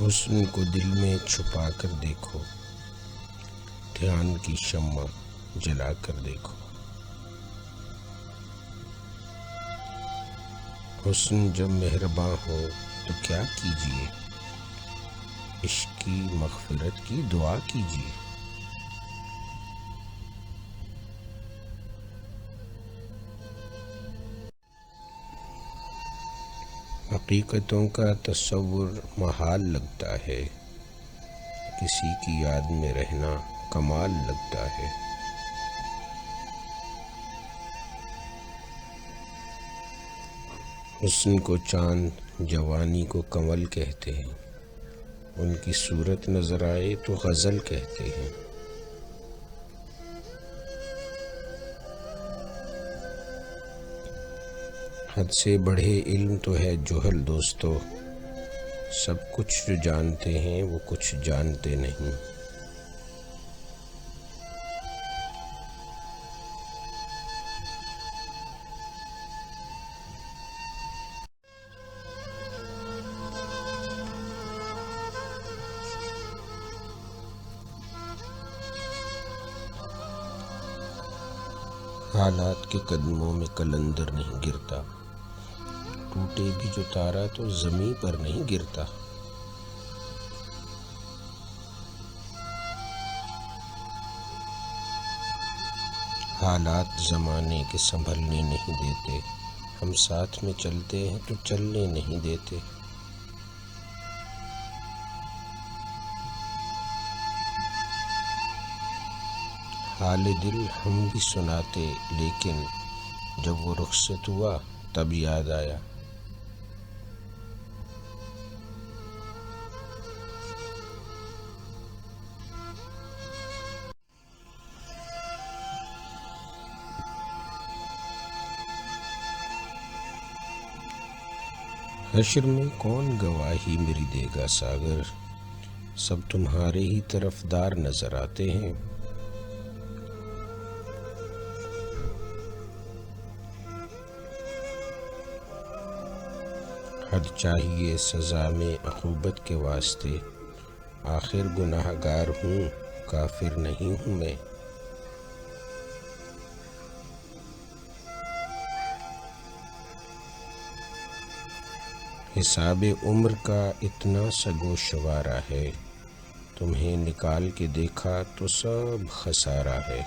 حسن کو دل میں چھپا کر دیکھو، دھیان کی شمع جلا کر دیکھو۔ حسن جب مہرباں ہو تو کیا کیجیے، عشق کی مغفرت کی دعا کیجیے۔ حقیقتوں کا تصور محال لگتا ہے، کسی کی یاد میں رہنا کمال لگتا ہے۔ حسن کو چاند، جوانی کو کنول کہتے ہیں، ان کی صورت نظر آئے تو غزل کہتے ہیں۔ حد سے بڑھے علم تو ہے جہل دوستو، سب کچھ جو جانتے ہیں وہ کچھ جانتے نہیں۔ حالات کے قدموں میں قلندر نہیں گرتا، ٹوٹے بھی جو تارا تو زمیں پر نہیں گرتا۔ حالات زمانے کے سنبھلنے نہیں دیتے، ہم ساتھ میں چلتے ہیں تو چلنے نہیں دیتے۔ حال دل ہم بھی سناتے، لیکن جب وہ رخصت ہوا تب یاد آیا۔ حشر میں کون گواہی میری دے گا ساگر، سب تمہارے ہی طرفدار نظر آتے ہیں۔ حد چاہیے سزا میں عقوبت کے واسطے، آخر گناہ گار ہوں کافر نہیں ہوں میں۔ حساب عمر کا اتنا سا گوشوارہ ہے، تمہیں نکال کے دیکھا تو سب خسارہ ہے۔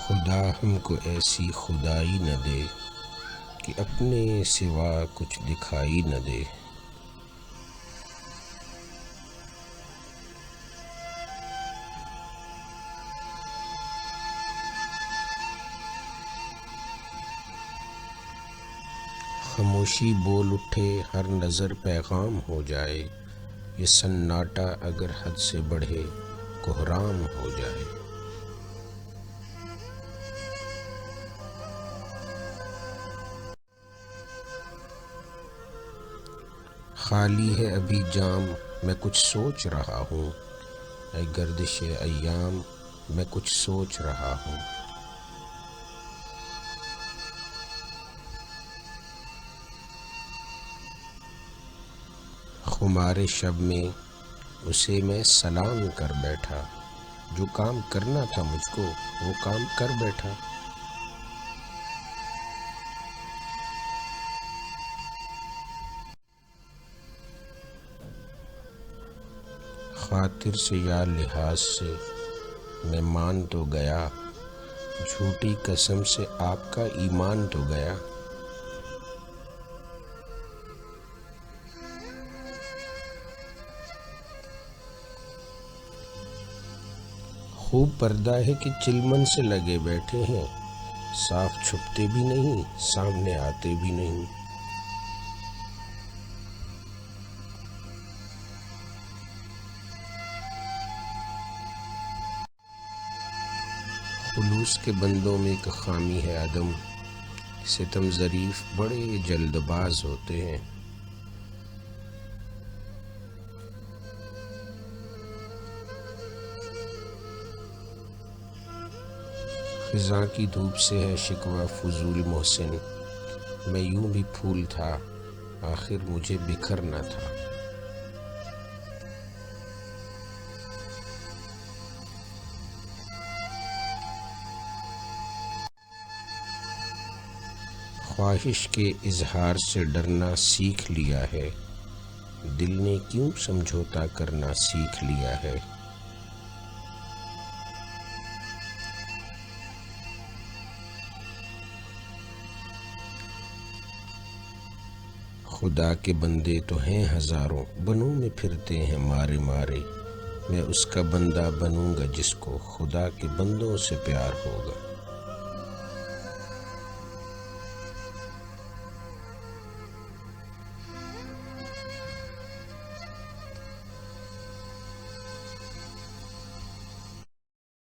خدا ہم کو ایسی خدائی نہ دے کہ اپنے سوا کچھ دکھائی نہ دے۔ خاموشی بول اٹھے ہر نظر پیغام ہو جائے، یہ سناٹا اگر حد سے بڑھے کہرام ہو جائے۔ خالی ہے ابھی جام میں کچھ سوچ رہا ہوں، اے گردش ایام میں کچھ سوچ رہا ہوں۔ خمار شب میں اسے میں سلام کر بیٹھا، جو کام کرنا تھا مجھ کو وہ کام کر بیٹھا۔ خاطر سے یا لحاظ سے میں مان تو گیا، جھوٹی قسم سے آپ کا ایمان تو گیا۔ خوب پردہ ہے کہ چلمن سے لگے بیٹھے ہیں، صاف چھپتے بھی نہیں سامنے آتے بھی نہیں۔ خلوص کے بندوں میں ایک خامی ہے عدم، ستم ظریف بڑے جلد باز ہوتے ہیں۔ خزاں کی دھوپ سے ہے شکوہ فضول محسن، میں یوں بھی پھول تھا آخر مجھے بکھرنا تھا۔ خواہش کے اظہار سے ڈرنا سیکھ لیا ہے، دل نے کیوں سمجھوتا کرنا سیکھ لیا ہے۔ خدا کے بندے تو ہیں ہزاروں، بنوں میں پھرتے ہیں مارے مارے، میں اس کا بندہ بنوں گا جس کو خدا کے بندوں سے پیار ہوگا۔